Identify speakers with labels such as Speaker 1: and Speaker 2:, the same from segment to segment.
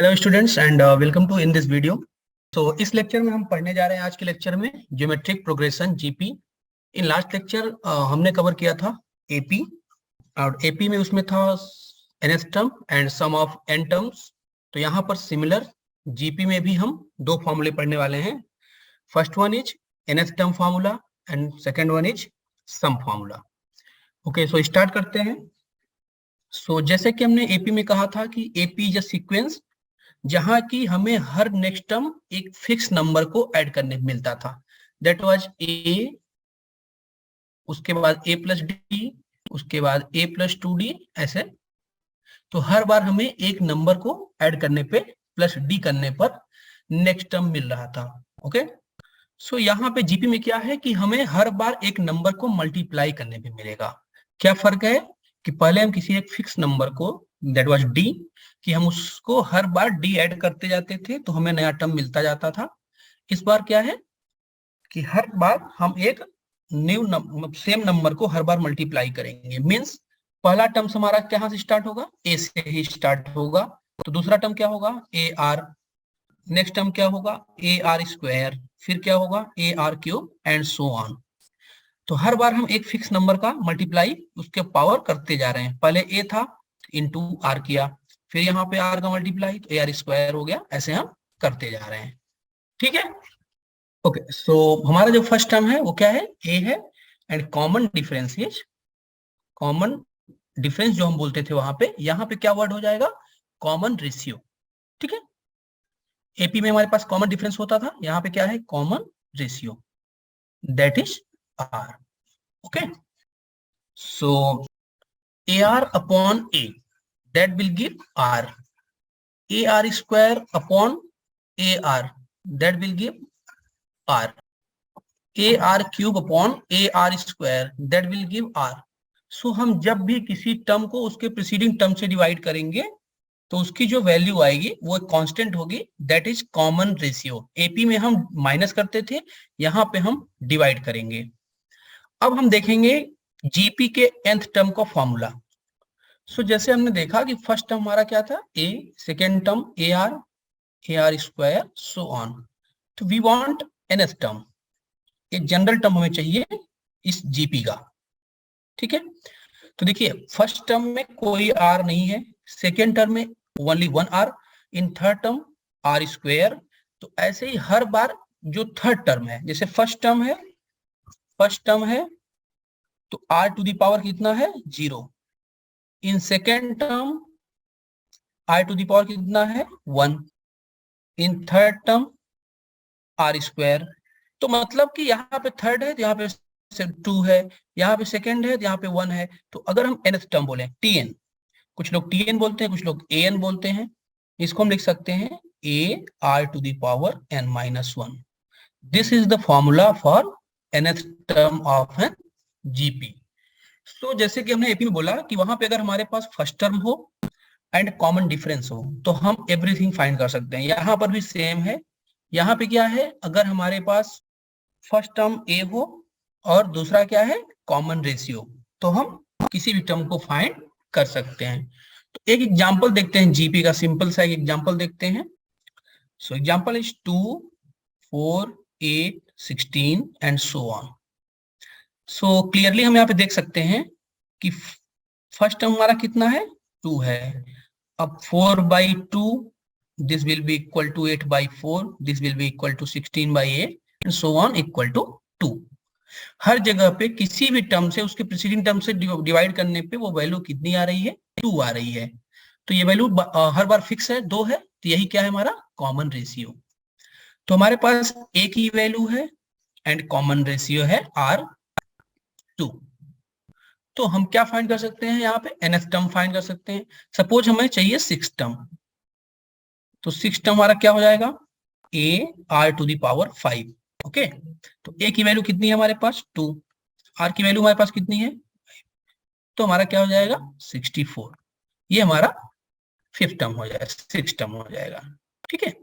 Speaker 1: Hello students and welcome to in this video. तो इस lecture में हम पढ़ने जा रहे हैं आज के लेक्चर में geometric progression GP. In last lecture हमने कवर किया था एपी, और एपी में उसमें था nth term and sum of n terms. तो यहाँ पर सिमिलर जीपी में भी हम दो फॉर्मूले पढ़ने वाले हैं। First one is NS term formula and second one is some formula. Okay, so start करते हैं। सो जैसे कि हमने एपी में कहा था कि एपी इज अ सीक्वेंस जहां की हमें हर नेक्स्ट टर्म एक फिक्स नंबर को ऐड करने को मिलता था। दैट वाज ए, उसके बाद ए प्लस डी, उसके बाद ए प्लस 2d, ऐसे। तो हर बार हमें एक नंबर को ऐड करने पे प्लस डी करने पर नेक्स्ट टर्म मिल रहा था। ओके, सो यहाँ पे जीपी में क्या है कि हमें हर बार एक नंबर को मल्टीप्लाई करने पे मिलेगा। क्या फर्क है कि पहले हम किसी एक फिक्स नंबर को, दैट वाज डी, कि हम उसको हर बार डी ऐड करते जाते थे तो हमें नया टर्म मिलता जाता था। इस बार क्या है कि हर बार हम एक न्यू सेम नंबर को हर बार मल्टीप्लाई करेंगे। मीन्स पहला टर्म हमारा कहाँ से स्टार्ट होगा? ए से ही स्टार्ट होगा। तो दूसरा टर्म क्या होगा? A are. नेक्स्ट टर्म क्या होगा? A are square. फिर क्या होगा? A R cube and so on. तो हर बार हम एक फिक्स नंबर का मल्टीप्लाई उसके पावर करते जा रहे हैं। पहले ए था, इंटू आर किया, फिर यहाँ पे आर का मल्टीप्लाई तो ए आर स्क्वायर हो गया। ऐसे हम करते जा रहे हैं, ठीक है। ओके, सो हमारा जो फर्स्ट टर्म है वो क्या है? ए है। And common difference is, common difference जो हम बोलते थे वहां पे, यहाँ पे क्या वर्ड हो जाएगा? कॉमन रेशियो, ठीक है। एपी में हमारे पास कॉमन डिफरेंस होता था, यहाँ पे क्या है? Common ratio, that is r. Okay, so AR upon A, that will give R. AR square upon AR, that will give R. AR cube upon AR square, that will give R. So हम जब भी किसी term को उसके preceding term से divide करेंगे तो उसकी जो वैल्यू आएगी वो एक कांस्टेंट होगी, that is common ratio. AP में हम माइनस करते थे, यहाँ पे हम डिवाइड करेंगे। अब हम देखेंगे जीपी के nth टर्म का फॉर्मूला। सो जैसे हमने देखा कि फर्स्ट टर्म हमारा क्या था? A, second term A are square, so on. तो वी वांट nth टर्म, एक जनरल टर्म हमें चाहिए इस जीपी का, ठीक है। तो देखिए फर्स्ट टर्म में कोई आर नहीं है, सेकेंड टर्म में only one r, in third term r square. तो ऐसे ही हर बार जो थर्ड टर्म है, जैसे फर्स्ट टर्म है तो आर टू द पावर कितना है? 0। In second term r to the power कितना है? 1। In third term r square. तो मतलब कि यहाँ पे थर्ड है तो यहाँ पे 2 है, यहाँ पे सेकेंड है तो यहाँ पे 1 है। तो अगर हम nth टर्म बोले टीएन, कुछ लोग टीएन बोलते हैं, कुछ लोग एन बोलते हैं, इसको हम लिख सकते हैं A R to the power n minus 1। This is the formula for nth term of an GP. तो जैसे कि हमने एपी में बोला कि वहां पे अगर हमारे पास फर्स्ट टर्म हो एंड कॉमन डिफरेंस हो तो हम एवरीथिंग फाइंड कर सकते हैं। यहाँ पर भी सेम है। यहाँ पे क्या है? अगर हमारे पास फर्स्ट टर्म ए हो और दूसरा क्या है? कॉमन रेशियो, तो हम किसी भी टर्म को फाइंड कर सकते हैं। तो एक एग्जांपल देखते हैं जीपी का, सिंपल सा एक एग्जांपल देखते हैं। So example is 2, 4, 8, 16 and so on. So clearly हम यहाँ पे देख सकते हैं कि फर्स्ट टर्म हमारा कितना है? 2 है। अब 4/2, this will be equal to 8/4, this will be equal to 16/8 and so on equal to 2। हर जगह पे किसी भी टर्म से उसके प्रीसीडिंग टर्म से डिवाइड करने पे वो वैल्यू कितनी आ रही है? 2 आ रही है। तो ये वैल्यू हर बार फिक्स है, 2 है, तो यही क्या है? हमारा कॉमन रेशियो। तो हमारे पास एक ही वैल्यू है एंड कॉमन रेशियो है R2। तो हम क्या फाइंड कर सकते हैं? यहाँ पे nth टर्म फाइंड कर सकते हैं। सपोज हमें चाहिए 6 टर्म, तो 6 टर्म हमारा क्या हो जाएगा? A are to the power 5। Okay, तो ए की वैल्यू कितनी है हमारे पास? 2। आर की वैल्यू हमारे पास कितनी है? तो हमारा क्या हो जाएगा? 64। ये हमारा फिफ्थ टर्म हो जाएगा, 6 टर्म हो जाएगा, ठीक है।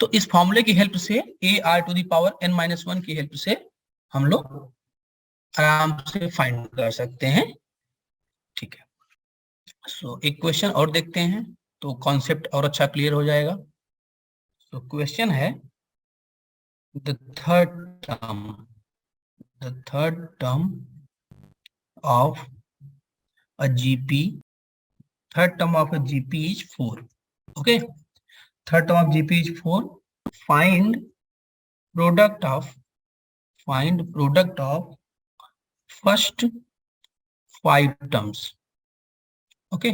Speaker 1: तो इस फॉर्मूले की हेल्प से a are to the power n-1 की हेल्प से हम लोग आराम से फाइंड कर सकते हैं, ठीक है। सो एक क्वेश्चन और देखते हैं। तो कॉन्सेप्ट और अच्छा क्लियर हो जाएगा। तो क्वेश्चन है the third term of a GP, third term of a GP is 4. Okay, third term of GP is 4. Find product of first 5 terms. Okay,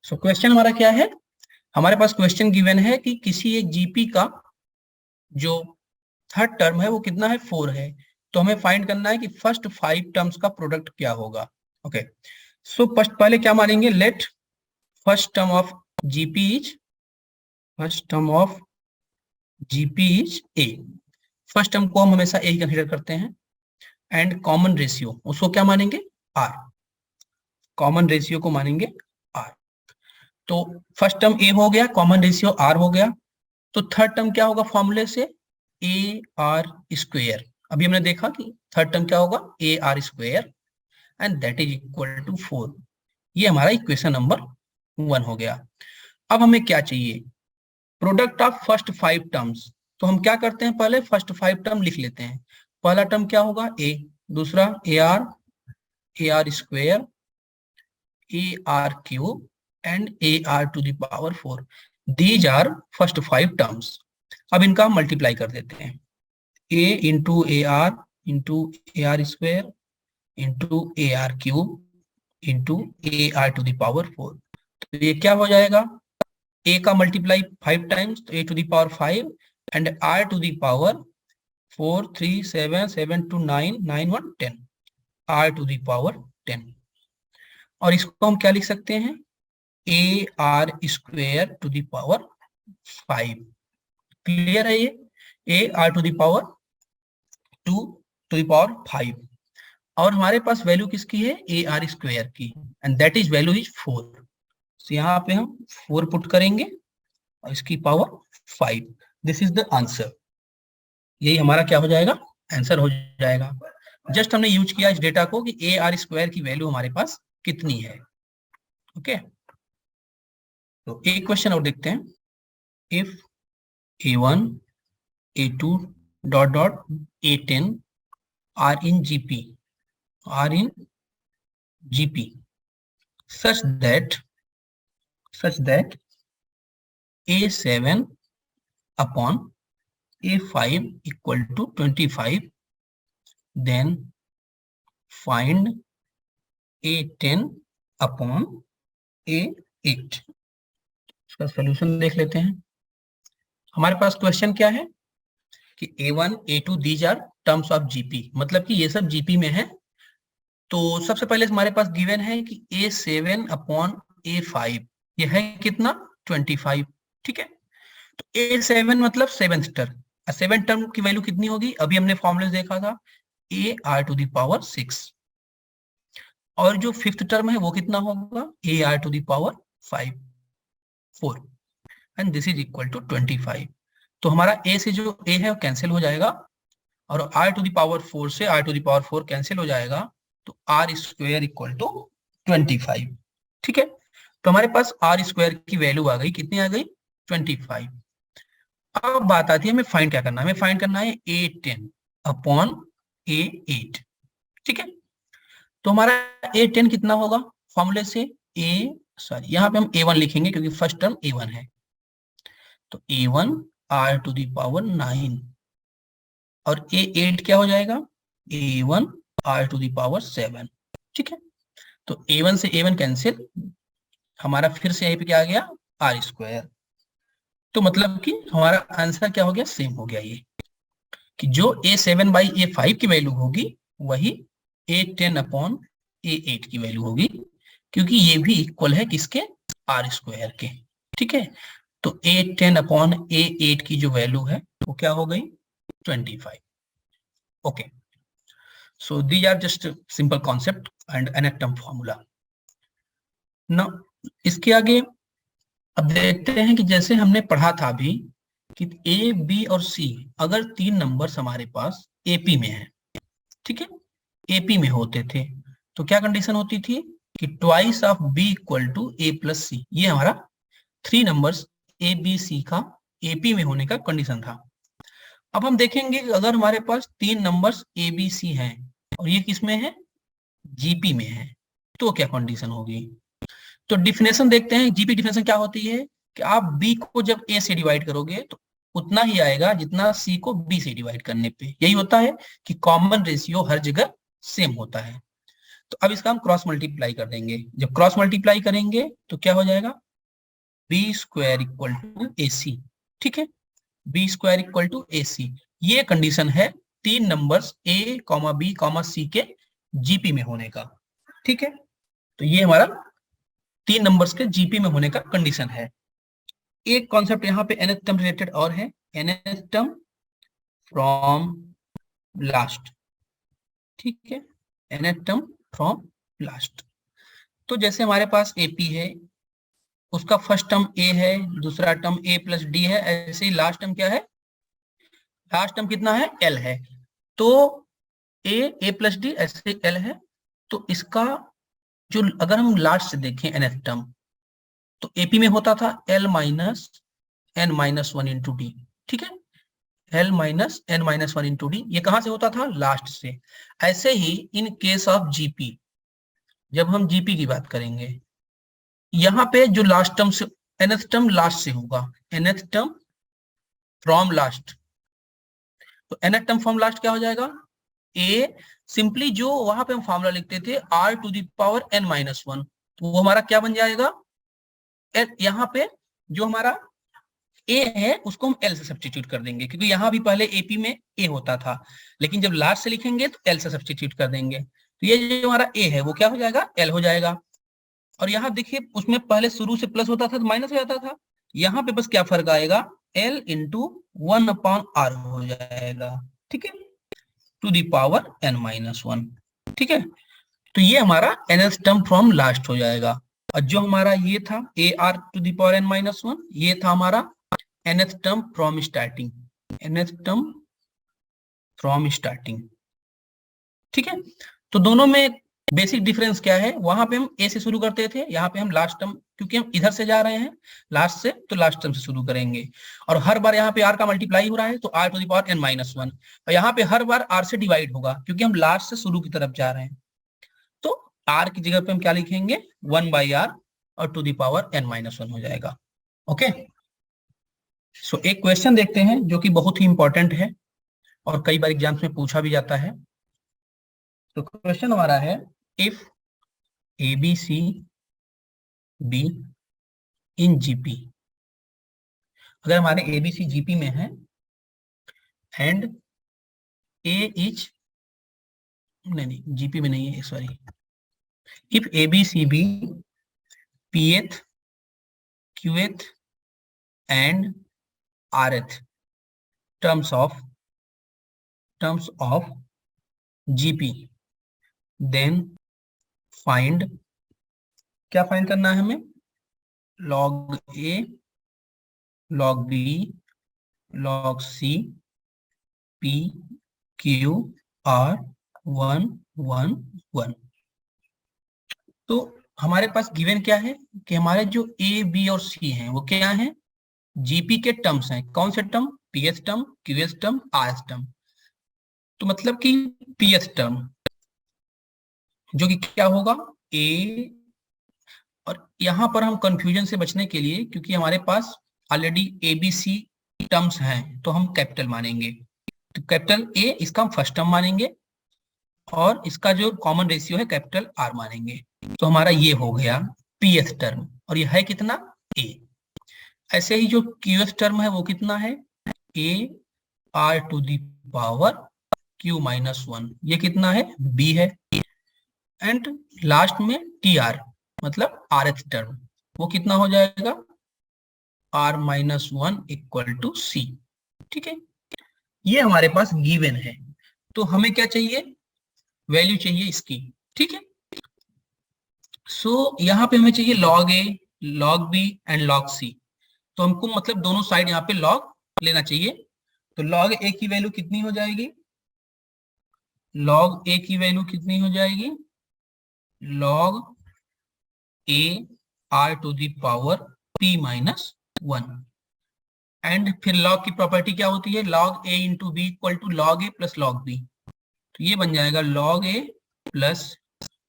Speaker 1: so question हमारा क्या है, हमारे पास क्वेश्चन गिवन है कि किसी एक जीपी का जो थर्ड टर्म है वो कितना है, 4 है। तो हमें फाइंड करना है कि फर्स्ट 5 टर्म्स का प्रोडक्ट क्या होगा। ओके, सो पहले क्या मानेंगे, let first term of GP is a. First term को हम हमेशा ए ही कंसीडर करते हैं। एंड कॉमन रेशियो उसको क्या मानेंगे, आर। कॉमन रेशियो को मानेंगे आर। तो फर्स्ट टर्म ए हो गया, कॉमन रेशियो आर हो गया। तो थर्ड टर्म क्या होगा, फॉर्मूले से ए आर स्क्वेयर। अभी हमने देखा कि थर्ड टर्म क्या होगा, a are square, and that is equal to 4। ये हमारा इक्वेशन नंबर 1 हो गया। अब हमें क्या चाहिए, प्रोडक्ट ऑफ फर्स्ट 5 टर्म्स। तो हम क्या करते हैं, पहले फर्स्ट 5 टर्म लिख लेते हैं। पहला टर्म क्या होगा, ए। दूसरा A are square, A R cube, and A R to the power 4। These are first 5 terms. अब इनका हम मल्टीप्लाई कर देते हैं, A into A R square into A R cube into A R to the power 4। तो ये क्या हो जाएगा, ए का मल्टीप्लाई 5 टाइम्स, तो A to the power 5 and R to the power 4 3 7 7 2 9 9 1 10, R to the power 10। और इसको हम क्या लिख सकते हैं, A R square to the power 5। Clear है ये, A are to the power 2 to the power 5। और हमारे पास वैल्यू किसकी है, ए आर स्क्वेयर की, and that is value is 4। तो यहाँ पे हम 4 पुट करेंगे और इसकी power 5। This is the answer. यही हमारा क्या हो जाएगा, आंसर हो जाएगा। जस्ट हमने यूज किया इस डेटा को कि ए आर स्क्वायर की वैल्यू हमारे पास कितनी है। ओके, तो एक क्वेश्चन और देखते हैं। If A1 A2 dot dot A10 are in GP such that A7 upon A5 equal to 25, then find A10 upon A8। इसका सॉल्यूशन देख लेते हैं। हमारे पास क्वेश्चन क्या है कि A1 A2 these are terms of GP, मतलब कि ये सब जीपी में है। तो सबसे पहले हमारे पास गिवन है कि A7 अपॉन A5, ये है कितना, 25। ठीक है, तो A7 मतलब 7th टर्म, 7th टर्म की वैल्यू कितनी होगी, अभी हमने फॉर्मूले देखा था, a are to the power 6। और जो 5th टर्म है वो कितना होगा, a are to the power 4, and this is equal to 25। तो हमारा ए से जो ए है वो कैंसिल हो जाएगा, और आर टू द पावर 4 से r to the power 4 cancel हो जाएगा, तो आर स्क्वायर इक्वल टू 25। ठीक है, तो हमारे पास आर स्क्वायर की वैल्यू आ गई, कितनी आ गई, 25। अब बात आती है हमें फाइंड क्या करना है, हमें फाइंड करना है A10 अपॉन A8। ठीक है, तो हमारा A10 कितना होगा, फॉर्मूले से यहाँ पे हम A1 लिखेंगे क्योंकि फर्स्ट टर्म A1 है। तो A1 R to the power 9, और A8 क्या हो जाएगा, A1 R to the power 7। ठीक है, तो A1 से A1 कैंसिल, हमारा फिर से यहीं पे क्या आ गया, आर स्क्वायर। तो मतलब कि हमारा आंसर क्या हो गया, सेम हो गया, ये कि जो A7 बाई A5 की वैल्यू होगी वही A10 अपॉन A8 की वैल्यू होगी, क्योंकि ये भी इक्वल है किसके, आर स्क्वायर के। ठीक है, तो A10 अपॉन A8 की जो वैल्यू है वो क्या हो गई, 25। Okay, so these are just simple concept and एनेक्टम फॉर्मूला। ना इसके आगे अब देखते हैं कि जैसे हमने पढ़ा था अभी कि ए बी और सी अगर 3 नंबर्स हमारे पास एपी में है, ठीक है, एपी में होते थे, तो क्या कंडीशन होती थी कि twice of B equal to A plus C. ये हमारा 3 नंबर्स ए बी सी का एपी में होने का कंडीशन था। अब हम देखेंगे कि अगर हमारे पास 3 नंबर्स ए बी सी हैं और ये किस में है, जीपी में है, तो क्या कंडीशन होगी। तो डिफिनेशन देखते हैं। जीपी डिफिनेशन क्या होती है कि आप बी को जब ए से डिवाइड करोगे तो उतना ही आएगा जितना सी को बी से डिवाइड करने पे। यही होता है कि कॉमन रेशियो हर जगह सेम होता है। तो अब इसका हम क्रॉस मल्टीप्लाई कर देंगे। जब क्रॉस मल्टीप्लाई करेंगे तो क्या हो जाएगा, बी स्क्वायर इक्वल टू ए सी। ठीक है, बी स्क्वायर इक्वल टू ए सी, ये कंडीशन है 3 नंबर्स ए कॉमा बी कॉमा सी के जीपी में होने का। ठीक है, तो ये हमारा 3 नंबर्स के जीपी में होने का कंडीशन है। एक कॉन्सेप्ट यहाँ पे nth टर्म रिलेटेड और है, nth टर्म फ्रॉम लास्ट। ठीक है, nth टर्म फ्रॉम लास्ट। तो जैसे हमारे पास एपी है, उसका फर्स्ट टर्म ए है, दूसरा टर्म ए प्लस डी है, ऐसे ही लास्ट टर्म क्या है, लास्ट टर्म कितना है, एल है। तो ए प्लस डी ऐसे एल है। तो इसका जो अगर हम लास्ट से देखें nth टर्म, तो एपी में होता था l minus n minus one into d. ठीक है, l minus n minus one into d, ये कहां से होता था, लास्ट से। ऐसे ही इन केस ऑफ जीपी, जब हम जीपी की बात करेंगे, यहाँ पे जो लास्ट टर्म से nth टर्म लास्ट से होगा, nth टर्म फ्रॉम लास्ट। तो nth टर्म फ्रॉम लास्ट क्या हो जाएगा, ए सिंपली जो वहां पे हम फॉर्मूला लिखते थे r to the power n minus one, तो वो हमारा क्या बन जाएगा, यहाँ पे जो हमारा ए है उसको हम एल से सब्स्टिट्यूट कर देंगे, क्योंकि यहाँ भी पहले एपी में ए होता था, लेकिन जब लास्ट से लिखेंगे तो एल से सब्स्टिट्यूट कर देंगे। तो ये जो हमारा ए है वो क्या हो जाएगा, एल हो जाएगा। और यहाँ देखिए उसमें पहले शुरू से प्लस होता था तो माइनस हो जाता था, यहाँ पे बस क्या फर्क आएगा, l into one upon r हो जाएगा। ठीक है, to the power n minus one. ठीक है, तो ये हमारा nth टर्म फ्रॉम लास्ट हो जाएगा। और जो हमारा ये था a are to the power n minus one, ये था हमारा nth term from starting, nth term from starting. ठीक है, तो दोनों में बेसिक डिफरेंस क्या है, वहां पे हम ए से शुरू करते थे, यहाँ पे हम लास्ट टर्म, क्योंकि हम इधर से जा रहे हैं लास्ट से, तो लास्ट टर्म से शुरू करेंगे। और हर बार यहाँ पे आर का मल्टीप्लाई हो रहा है, तो r to the power n minus one, और यहाँ पे हर बार आर से डिवाइड होगा, क्योंकि हम लास्ट से शुरू की तरफ जा रहे हैं। तो आर की जगह पे हम क्या लिखेंगे, वन बाई आर, और to the power n minus one हो जाएगा। ओके, सो एक क्वेश्चन देखते हैं जो कि बहुत ही इंपॉर्टेंट है और कई बार एग्जाम्स में पूछा भी जाता है। तो क्वेश्चन हमारा है, if A B C be in GP, अगर हमारे ए बी सी जीपी में है एंड ए इज, नहीं जीपी में नहीं है, sorry, if A B C be pth qth and rth terms of GP, then find, क्या फाइंड करना है हमें, log A, log B, log C, P Q R one one one. तो हमारे पास गिवन क्या है कि हमारे जो ए बी और सी हैं वो क्या हैं, जीपी के टर्म्स हैं। कौन से term, pth term, qth term, rth term. तो मतलब कि पीएच टर्म जो कि क्या होगा, ए, और यहां पर हम कंफ्यूजन से बचने के लिए, क्योंकि हमारे पास already A B C terms हैं, तो हम कैपिटल मानेंगे। तो कैपिटल ए इसका हम फर्स्ट टर्म मानेंगे, और इसका जो कॉमन रेशियो है कैपिटल आर मानेंगे। तो हमारा ये हो गया पीएच टर्म, और ये है कितना, ए। ऐसे ही जो क्यूएच टर्म है वो कितना है, A are to the power Q minus one, ये कितना है, बी है। एंड लास्ट में टी आर मतलब आर एच टर्म, वो कितना हो जाएगा, R minus one equal to C. ठीक है, ये हमारे पास गिवन है। तो हमें क्या चाहिए, वैल्यू चाहिए इसकी। ठीक है, सो यहाँ पे हमें चाहिए log A, log B and log C. तो हमको मतलब दोनों साइड यहाँ पे लॉग लेना चाहिए। तो लॉग ए की वैल्यू कितनी हो जाएगी, लॉग ए की वैल्यू कितनी हो जाएगी, log a are to the power p minus 1। And फिर लॉग की प्रॉपर्टी क्या होती है, log a into b equal to log a plus log b। तो ये बन जाएगा log a plus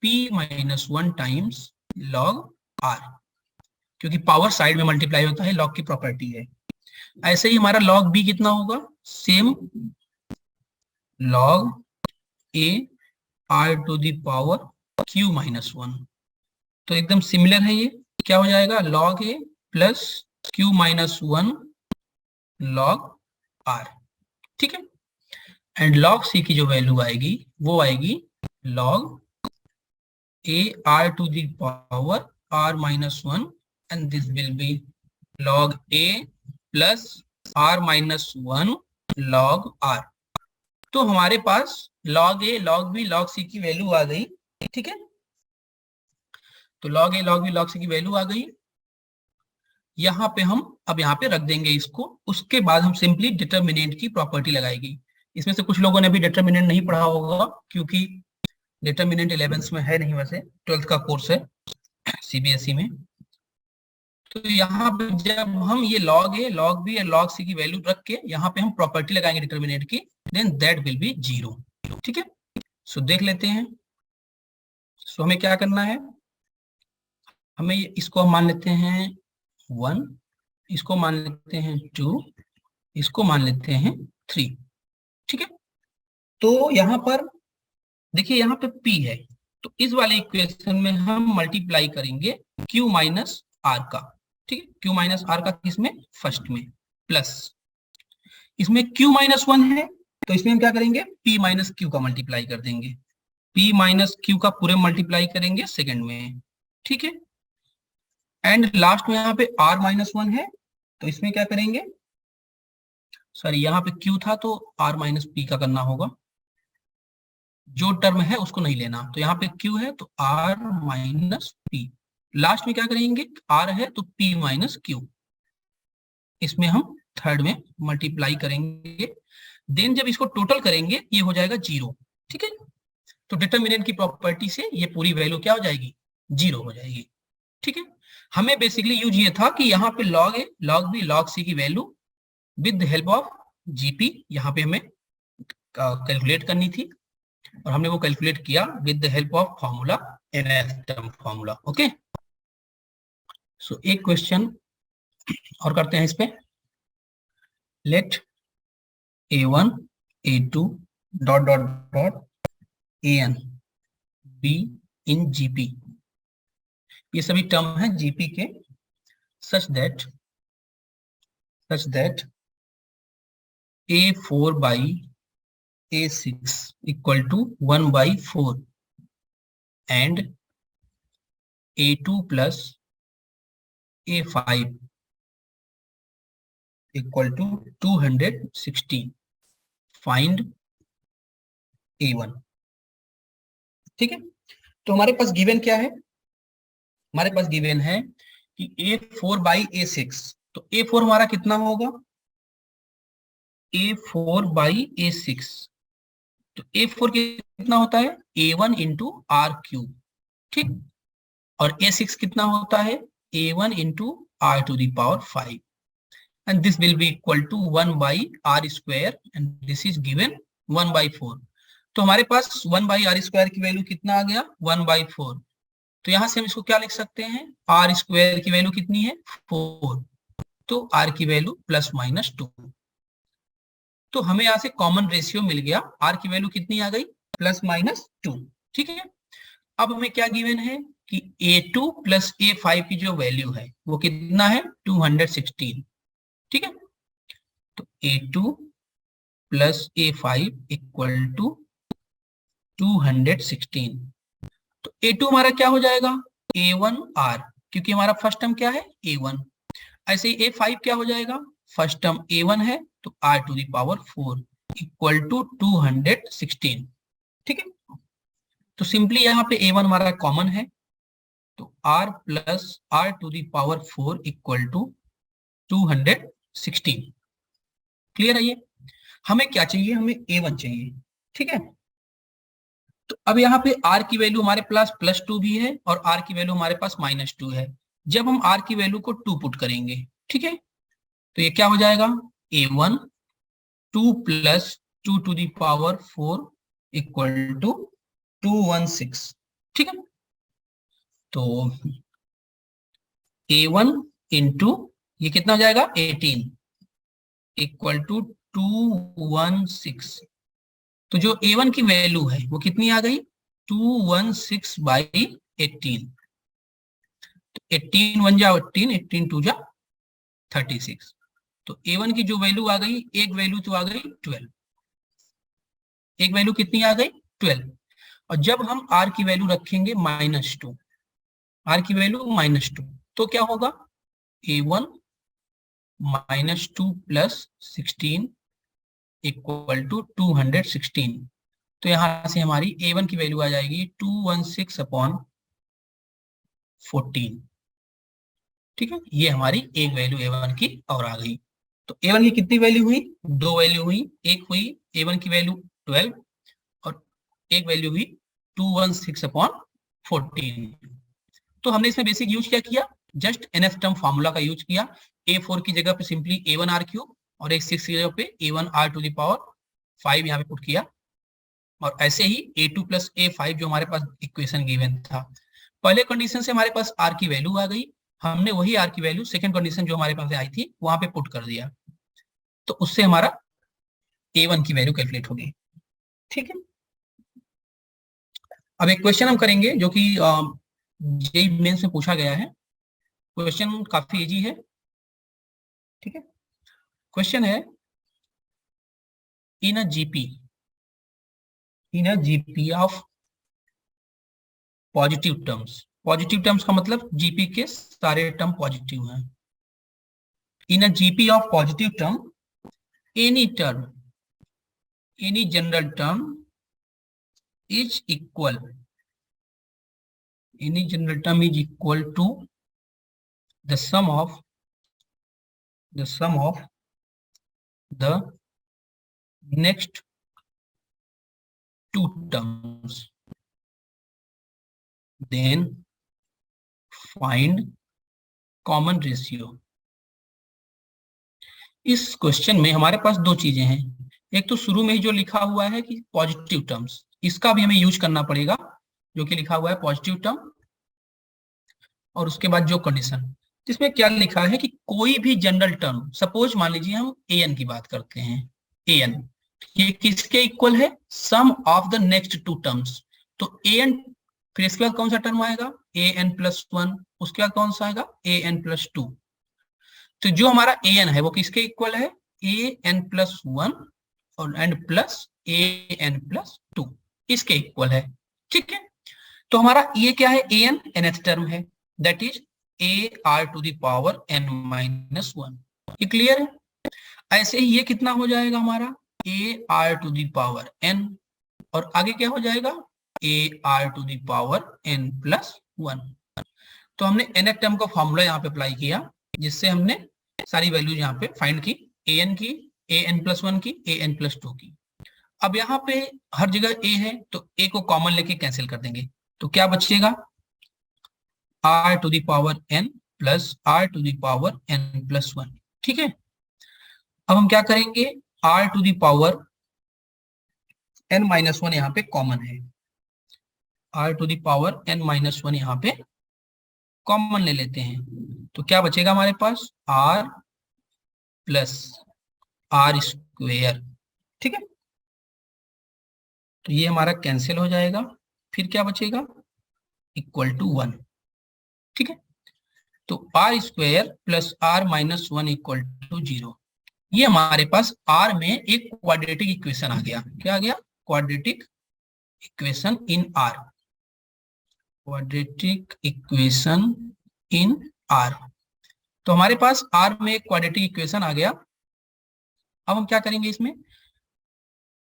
Speaker 1: p minus 1 times log r, क्योंकि पावर साइड में मल्टीप्लाई होता है, लॉग की प्रॉपर्टी है। ऐसे ही हमारा log b कितना होगा, same log a r to the power q minus 1। तो एकदम सिमिलर है ये, क्या हो जाएगा log a plus q minus 1 log r, ठीक है। एंड log c की जो वैल्यू आएगी वो आएगी log a r to the power r minus 1 and this will be log a plus r minus 1 log r। तो हमारे पास log a log b log c की वैल्यू आ गई, ठीक है। तो log a log b log c की वैल्यू आ गई। यहाँ पे हम अब यहाँ पे रख देंगे इसको, उसके बाद हम सिंपली डिटर्मिनेंट की प्रॉपर्टी लगाएगी। इसमें से कुछ लोगों ने भी डिटर्मिनेंट नहीं पढ़ा होगा, क्योंकि डिटर्मिनेंट 11th में है नहीं, वैसे 12th का कोर्स है सीबीएसई में। तो यहाँ पे जब हम ये log a log b और log c की वैल्यू रख के यहाँ पे हम प्रॉपर्टी लगाएंगे डिटर्मिनेंट की, देन दैट विल बी 0, ठीक है। सो देख लेते हैं। सो हमें क्या करना है, हमें इसको हम मान लेते हैं 1, इसको मान लेते हैं 2, इसको मान लेते हैं 3, ठीक है। तो यहाँ पर देखिए यहाँ पे p है, तो इस वाले इक्वेशन में हम मल्टीप्लाई करेंगे q माइनस r का, ठीक है। q माइनस r का किसमें, फर्स्ट में, प्लस इसमें q माइनस 1 है, तो इसमें हम क्या करेंगे p माइनस q का मल्टीप्लाई कर देंगे, p माइनस q का पूरे मल्टीप्लाई करेंगे सेकंड में, ठीक है। एंड लास्ट में यहाँ पे r माइनस 1 है, तो इसमें क्या करेंगे, सॉरी यहाँ पे q था तो r माइनस p का करना होगा, जो टर्म है उसको नहीं लेना। तो यहाँ पे q है तो r माइनस p, लास्ट में क्या करेंगे, r है तो p माइनस q, इसमें हम थर्ड में मल्टीप्लाई करेंगे। देन जब इसको टोटल करेंगे ये हो जाएगा 0, ठीक है। तो डिटर्मिनेंट की प्रॉपर्टी से ये पूरी वैल्यू क्या हो जाएगी, 0 हो जाएगी, ठीक है। हमें बेसिकली यूज ये था कि यहाँ पे log a log b log c की value with the help of GP यहाँ पे हमें कैलकुलेट करनी थी, और हमने वो कैलकुलेट किया with the help of formula, nth term formula, okay. So एक क्वेश्चन और करते हैं इस पे। Let a1 a2 dot dot dot an be in GP, ये सभी टर्म है जीपी के, such that a4 by a6 equal to 1 by 4 and a2 plus a5 equal to 216, find a1, ठीक है। तो हमारे पास गिवन क्या है, हमारे पास गिवन है कि a4 बाई a6, तो a4 हमारा कितना होगा, a4 बाई a6, तो a4 कितना होता है a1 इंटू r क्यूब, ठीक। और a6 कितना होता है a1 into r to the power 5, and this will be equal to 1 by r square, and this is given 1 by 4। तो हमारे पास 1 बाई r स्क्वायर की वैल्यू कितना आ गया, 1 बाई 4। तो यहां से हम इसको क्या लिख सकते हैं, r स्क्वायर की वैल्यू कितनी है 4, तो r की वैल्यू प्लस माइनस 2। तो हमें यहाँ से कॉमन रेशियो मिल गया, r की वैल्यू कितनी आ गई, प्लस माइनस 2, ठीक है। अब हमें क्या गिवन है कि a2 प्लस a5 की जो वैल्यू है वो कितना है 216, ठीक है। तो a2 plus a5 equal to 216, तो a2 हमारा क्या हो जाएगा a1r, क्योंकि हमारा फर्स्ट टर्म क्या है a1। ऐसे ही a5 क्या हो जाएगा, फर्स्ट टर्म a1 है तो r to the power 4 equal to 216, ठीक है। तो सिंपली यहाँ पे a1 हमारा कॉमन है, तो r plus r to the power 4 equal to 216, clear है ये। हमें क्या चाहिए, हमें a1 चाहिए, ठीक है। तो अब यहाँ पे r की वैल्यू हमारे पास प्लस 2 भी है और r की वैल्यू हमारे पास माइनस 2 है, जब हम r की वैल्यू को 2 पुट करेंगे, ठीक है, तो ये क्या हो जाएगा, a1 2 plus 2 to the power 4 equal to 216, ठीक है। तो a1 इंटू ये कितना हो जाएगा 18 इक्वल टू 216। तो जो a1 की वैल्यू है वो कितनी आ गई, 216 बाई 18। 18 1 जा 18, 18 2 जा 36। तो a1 की जो वैल्यू आ गई, एक वैल्यू तो आ गई 12, एक वैल्यू कितनी आ गई 12। और जब हम r की वैल्यू रखेंगे -2, r की वैल्यू -2, तो क्या होगा, a1 -2 प्लस 16 इक्वल टू 216। तो यहां से हमारी a1 की वैल्यू आ जाएगी 216 अपॉन 14, ठीक है। ये हमारी एक वैल्यू a1 की और आ गई। तो a1 की कितनी वैल्यू हुई, दो वैल्यू हुई, एक हुई a1 की वैल्यू 12 और एक वैल्यू हुई 216 अपॉन 14। तो हमने इसमें बेसिक यूज क्या किया, जस्ट nth टर्म फार्मूला का यूज किया। a4 की जगह पे सिंपली a1 r क्यूब और a6 की जगह पे a1 r to the power 5 यहाँ पे पुट किया। और ऐसे ही a2 प्लस a5 जो हमारे पास इक्वेशन गिवन था, पहले कंडीशन से हमारे पास r की वैल्यू आ गई, हमने वही r की वैल्यू सेकंड कंडीशन जो हमारे पास आई थी वहां पे पुट कर दिया, तो उससे हमारा a1 की वैल्यू कैलकुलेट होगी, ठीक है। अब एक क्वेश्चन हम करेंगे जो कि जेईई मेंस में पूछा गया है। क्वेश्चन काफी इजी है, ठीक है। क्वेश्चन है, in a GP of positive terms, positive terms का मतलब जीपी के सारे टर्म पॉजिटिव हैं। In a GP of positive term any term, any general term is equal, any general term is equal to the sum of the next two terms, then find common ratio। इस question में हमारे पास दो चीजें हैं, एक तो शुरू में ही जो लिखा हुआ है कि पॉजिटिव टर्म्स, इसका भी हमें यूज करना पड़ेगा, जो कि लिखा हुआ है पॉजिटिव टर्म, और उसके बाद जो कंडीशन, जिसमें क्या लिखा है कि कोई भी जनरल टर्म, सपोज मान लीजिए हम an की बात करते हैं, an ये किसके इक्वल है, sum of the next two terms. तो an, फिर इसके बाद कौन सा टर्म आएगा, an+1, उसके बाद कौन सा आएगा an+2। तो जो हमारा an है वो किसके इक्वल है, an+1 और एंड प्लस an+2, इसके इक्वल है, ठीक है। तो हमारा ये क्या है, an nth टर्म है, that is ar to the power n-1, ये क्लियर है। ऐसे ही ये कितना हो जाएगा हमारा ar to the power n, और आगे क्या हो जाएगा ar to the power n+1। तो हमने nth टर्म का फॉर्मूला यहाँ पे अप्लाई किया, जिससे हमने सारी वैल्यूज यहाँ पे फाइंड की, an की, an+1 की, an+2 की। अब यहाँ पे हर जगह a है तो a को कॉमन लेके कैंसिल कर देंगे, तो क्या बचेगा r to the power n plus r to the power n+1, ठीक है। अब हम क्या करेंगे, r to the power n-1 यहाँ पे कॉमन है, r to the power n-1 यहाँ पे कॉमन ले लेते हैं, तो क्या बचेगा हमारे पास r प्लस r स्क्वेयर, ठीक है। तो ये हमारा कैंसिल हो जाएगा, फिर क्या बचेगा इक्वल टू 1, ठीक है। तो r square plus r-1 equal to 0। ये हमारे पास r में एक क्वाड्रेटिक इक्वेशन आ गया, क्या आ गया, quadratic equation in r, quadratic equation in r। तो हमारे पास r में एक क्वाड्रेटिक इक्वेशन आ गया। अब हम क्या करेंगे, इसमें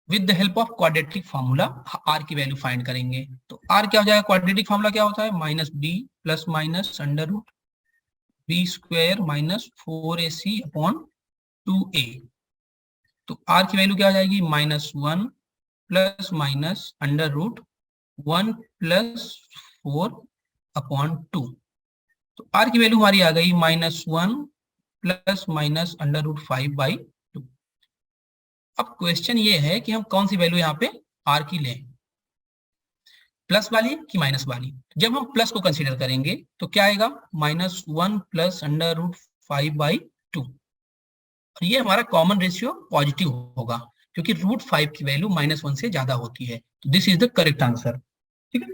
Speaker 1: with the help of quadratic formula r की वैल्यू फाइंड करेंगे। तो r क्या हो जाएगा, क्वाड्रेटिक फार्मूला क्या होता है, -b plus minus under root b square minus 4ac upon 2a। तो r की वैल्यू क्या हो जाएगी, -1 प्लस माइनस अंडर रूट 1 प्लस 4 अपॉन 2। तो आर की वैल्यू हमारी आ गई -1 प्लस माइनस √5/2। अब क्वेश्चन ये है कि हम कौन सी वैल्यू यहाँ पे आर की लें, प्लस वाली कि माइनस वाली। जब हम प्लस को कंसीडर करेंगे तो क्या आएगा, -1 प्लस √5/2। और ये हमारा कॉमन रेशियो पॉजिटिव होगा क्योंकि √5 की वैल्यू -1 से ज्यादा होती है। तो this is the correct answer. ठीक है,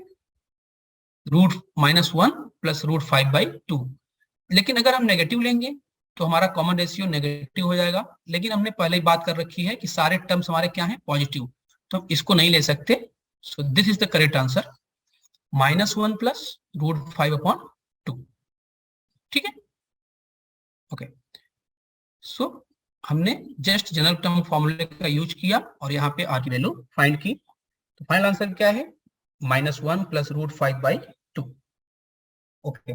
Speaker 1: -1 प्लस √5/2। लेकिन अगर हम नेगेटिव लेंगे तो हमारा कॉमन रेशियो नेगेटिव हो जाएगा। लेकिन हमने पहले ही बात कर रखी है कि सारे टर्म्स हमारे क्या हैं, पॉजिटिव, तो हम इसको नहीं ले सकते। So this is the correct answer, -1 plus √5/2। ठीक है, ओके। सो हमने जस्ट जनरल टर्म फॉर्मूले का यूज किया और यहाँ पे आर की वैल्यू फाइंड की। तो फाइनल आंसर क्या है, -1 प्लस √5/2। ओके,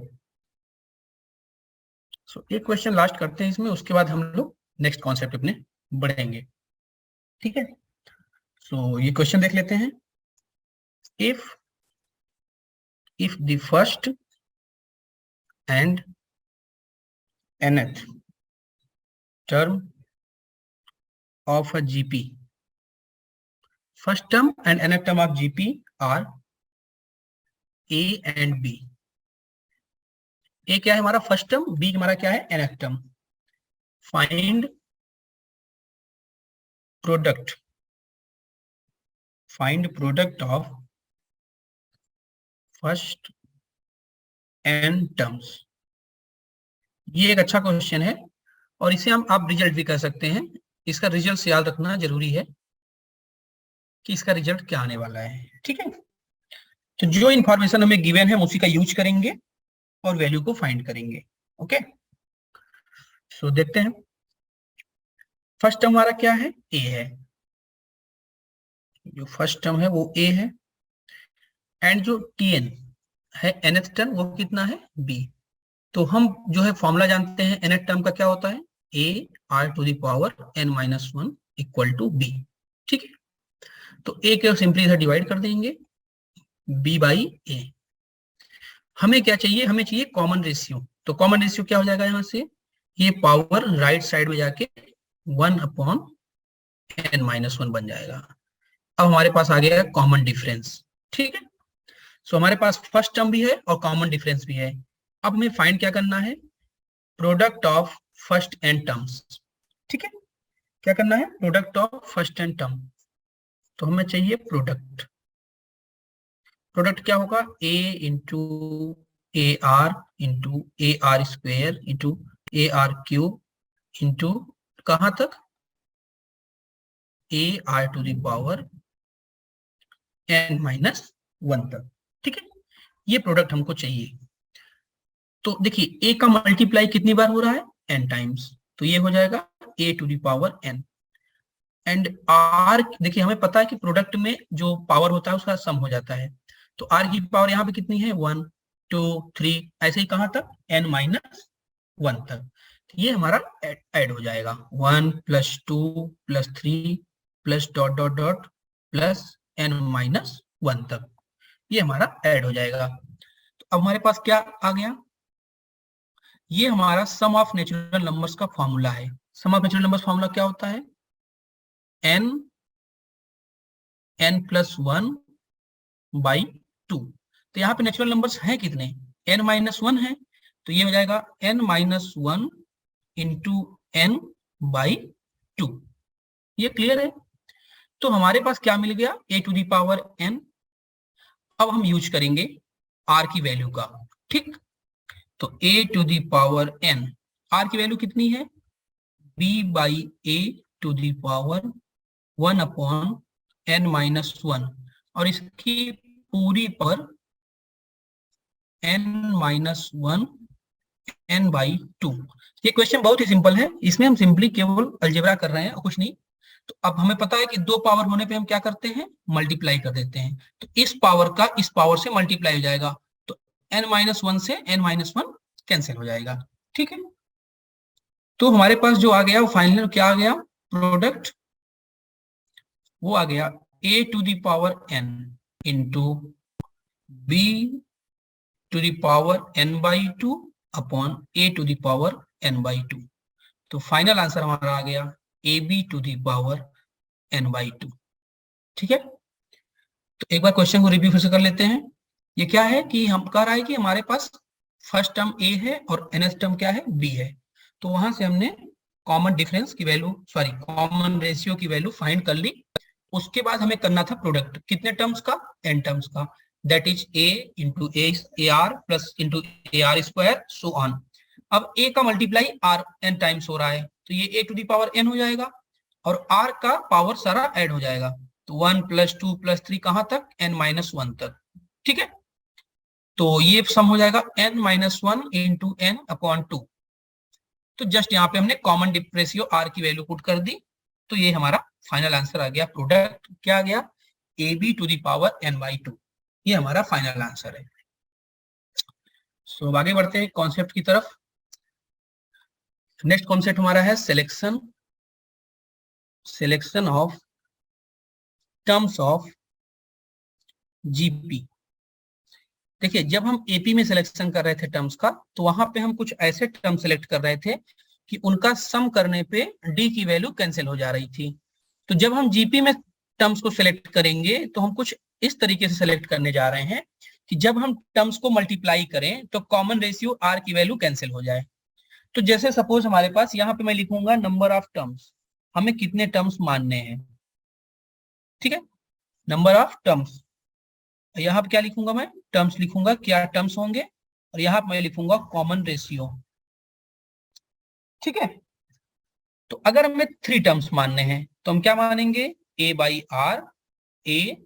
Speaker 1: सो एक क्वेश्चन लास्ट करते हैं इसमें, उसके बाद हम लोग नेक्स्ट कॉन्सेप्ट अपने बढ़ेंगे। ठीक है, सो ये क्वेश्चन देख लेते हैं। if the first and nth term of a GP, first term and nth term of GP are A and B। A क्या है हमारा फर्स्ट टर्म, B हमारा क्या है nth term. Find product of first n terms. ये एक अच्छा question है और इसे हम आप रिजल्ट भी कर सकते हैं। इसका रिजल्ट याद रखना जरूरी है कि इसका रिजल्ट क्या आने वाला है। ठीक है, तो जो इंफॉर्मेशन हमें गिवन है हम उसी का यूज करेंगे और वैल्यू को फाइंड करेंगे। ओके, सो देखते हैं। फर्स्ट टर्म हमारा क्या है, ए है। जो फर्स्ट टर्म है वो ए है एंड जो tn है nth टर्म वो कितना है, b। तो हम जो है फॉर्मूला जानते हैं nth टर्म का क्या होता है, a r⁻n-1 equal to b। ठीक है, तो a को सिंपली इधर डिवाइड कर देंगे b/a। हमें क्या चाहिए, हमें चाहिए कॉमन रेशियो। तो कॉमन रेशियो क्या हो जाएगा यहाँ से, ये पावर राइट साइड में जाके 1/n-1 बन जाएगा। अब हमारे पास आ गया कॉमन डिफरेंस। ठीक है, सो हमारे पास फर्स्ट टर्म भी है और कॉमन डिफरेंस भी है। अब हमें फाइंड क्या करना है, product of first n terms. ठीक है, क्या करना है, product of first n term. तो हमें चाहिए प्रोडक्ट क्या होगा, a into AR into AR³ into कहां तक, AR⁻n-1 तक। ठीक है, ये प्रोडक्ट हमको चाहिए। तो देखिए a का मल्टीप्लाई कितनी बार हो रहा है, n टाइम्स, तो ये हो जाएगा A⁻n। एंड r देखिए हमें पता है कि प्रोडक्ट में जो पावर होता है उसका सम हो जाता है। तो r की पावर यहाँ पे कितनी है, 1 2 3, ऐसे ही कहां तक, n-1 तक। तो ये हमारा ऐड हो जाएगा 1 + 2 + 3 plus dot dot dot plus n-1 तक, ये हमारा ऐड हो जाएगा। तो अब हमारे पास क्या आ गया, ये हमारा सम ऑफ नेचुरल नंबर्स का फॉर्मूला है। Sum of natural numbers formula क्या होता है, n+1/2। तो यहाँ पे नेचुरल नंबर्स हैं कितने, n-1 है, तो ये हो जाएगा n-1 इंटू n/2। ये क्लियर है। तो हमारे पास क्या मिल गया, a⁻n। अब हम यूज करेंगे r की वैल्यू का। ठीक, तो a⁻n, r की वैल्यू कितनी है, b/a⁻1/n-1 और इसकी पूरी पर n-1 n/2। ये क्वेश्चन बहुत ही सिंपल है, इसमें हम सिंपली केवल अलजेब्रा कर रहे हैं और कुछ नहीं। तो अब हमें पता है कि दो पावर होने पे हम क्या करते हैं, मल्टीप्लाई कर देते हैं। तो इस पावर का इस पावर से मल्टीप्लाई हो जाएगा, तो n-1 से n-1 कैंसिल हो जाएगा। ठीक है, तो हमारे पास जो आ गया वो फाइनल क्या आ गया, प्रोडक्ट वो आ गया a⁻n into b⁻n/2 upon a to the power n by 2। तो फाइनल आंसर हमारा आ गया a b to the power n by 2। ठीक है, तो एक बार क्वेश्चन को रिव्यू फिर से कर लेते हैं। ये क्या है कि हम कह रहा है कि हमारे पास फर्स्ट टर्म ए है और nth टर्म क्या है, बी है। तो वहां से हमने कॉमन डिफरेंस की वैल्यू, सॉरी कॉमन रेशियो की वैल्यू फाइंड कर ली। उसके बाद हमें करना था प्रोडक्ट, कितने टर्म्स का, n टर्म्स का, that is a into A r plus into A R square so on. अब a का मल्टीप्लाई r n टाइम्स हो रहा है, तो ये a to the power n हो जाएगा और r का पावर सारा ऐड हो जाएगा। तो 1 प्लस 2 प्लस 3 कहां तक, n माइनस 1 तक। ठीक है, तो ये सम हो जाएगा n minus 1 into n upon 2। तो जस्ट यहाँ पे हमने कॉमन रेशियो r की वैल्यू पुट कर दी, तो ये हमारा फाइनल आंसर आ गया। प्रोडक्ट क्या आ गया, a b to the power n by 2। ये हमारा फाइनल आंसर है। सो आगे बढ़ते हैं कॉन्सेप्ट की तरफ। नेक्स्ट कॉन्सेप्ट हमारा है selection of terms of GP. देखिए, जब हम एपी में सिलेक्शन कर रहे थे टर्म्स का, तो वहां पे हम कुछ ऐसे टर्म सेलेक्ट कर रहे थे कि उनका सम करने पे डी की वैल्यू कैंसिल हो जा रही थी। तो जब हम जीपी में टर्म्स को सिलेक्ट करेंगे तो हम कुछ इस तरीके से सिलेक्ट करने जा रहे हैं कि जब हम टर्म्स को मल्टीप्लाई करें तो कॉमन रेशियो आर की वैल्यू कैंसिल हो जाए। तो जैसे सपोज हमारे पास यहाँ पे मैं लिखूंगा नंबर ऑफ टर्म्स, हमें कितने टर्म्स मानने हैं। ठीक है, नंबर ऑफ टर्म्स, यहाँ पे क्या लिखूंगा, मैं टर्म्स लिखूंगा, क्या टर्म्स होंगे, और यहाँ पे मैं लिखूंगा कॉमन रेशियो। ठीक है, तो अगर हमें 3 टर्म्स मानने हैं तो हम क्या मानेंगे, ए बाई आर, ए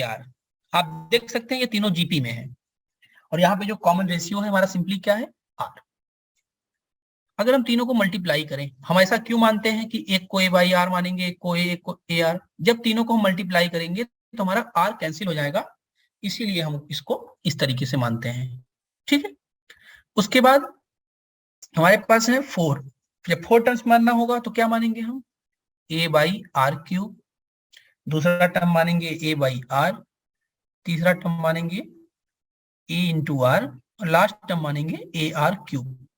Speaker 1: आर। आप देख सकते हैं ये तीनों जीपी में है, और यहाँ पे जो कॉमन रेशियो है हमारा सिंपली क्या है, आर। अगर हम तीनों को मल्टीप्लाई करें, हम ऐसा क्यों मानते हैं कि एक को ए बाई आर मानेंगे, एक को ए आर, जब तीनों को हम मल्टीप्लाई करेंगे तो हमारा आर कैंसिल हो जाएगा, इसीलिए हम इसको इस तरीके से मानते हैं। ठीक है, उसके बाद हमारे पास है 4। जब 4 टर्म्स मानना होगा तो क्या मानेंगे हम, ए बाई आर क्यूब, दूसरा टर्म मानेंगे ए बाई आर, तीसरा टर्म मानेंगे ए इंटू आर, और लास्ट टर्म मानेंगे ए आर क्यूब।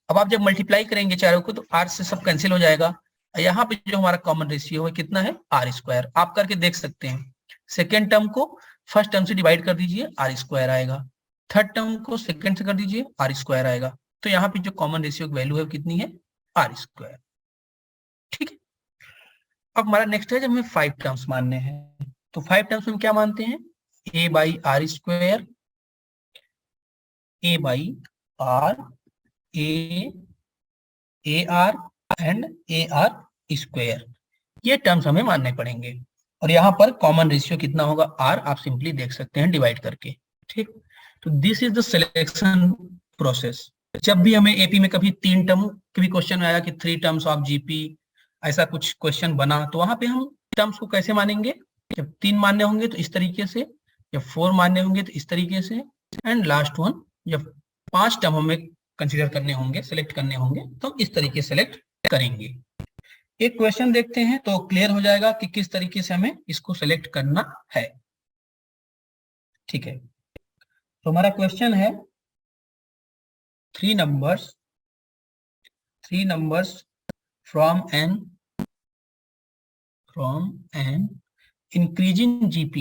Speaker 1: अब आप जब मल्टीप्लाई करेंगे चारों को तो आर से सब कैंसिल हो जाएगा। यहाँ पे जो हमारा कॉमन रेशियो है कितना है, आर स्क्वायर। आप करके देख सकते हैं, सेकेंड टर्म को फर्स्ट टर्म से डिवाइड कर दीजिए, आर स्क्वायर आएगा, थर्ड टर्म को सेकेंड से कर दीजिए, आर स्क्वायर आएगा। तो यहाँ पे जो कॉमन रेशियो की वैल्यू है कितनी है, आर स्क्वायर। ठीक है, अब हमारा नेक्स्ट है जब हमें 5 टर्म्स मानने हैं, तो 5 टर्म्स में क्या मानते हैं, A by R square, A by are, A R and A R square, ये टर्म्स हमें मानने पड़ेंगे। और यहाँ पर कॉमन रेशियो कितना होगा, आर, आप सिंपली देख सकते हैं डिवाइड करके। ठीक, तो this is the selection process. जब भी हमें एपी में कभी 3 टर्म कभी क्वेश्चन में आया कि 3 टर्म्स ऑफ जीपी, ऐसा कुछ क्वेश्चन बना, तो वहां पे हम टर्म्स को कैसे मानेंगे, जब 3 मानने होंगे तो इस तरीके से, जब 4 मानने होंगे तो इस तरीके से, एंड लास्ट वन जब 5 टर्म हमें कंसिडर करने होंगे, सिलेक्ट करने होंगे, तो इस तरीके से सिलेक्ट करेंगे। एक क्वेश्चन देखते हैं तो क्लियर हो जाएगा कि किस तरीके से हमें इसको सिलेक्ट करना है। ठीक है, तो हमारा क्वेश्चन है 3 numbers from an increasing GP।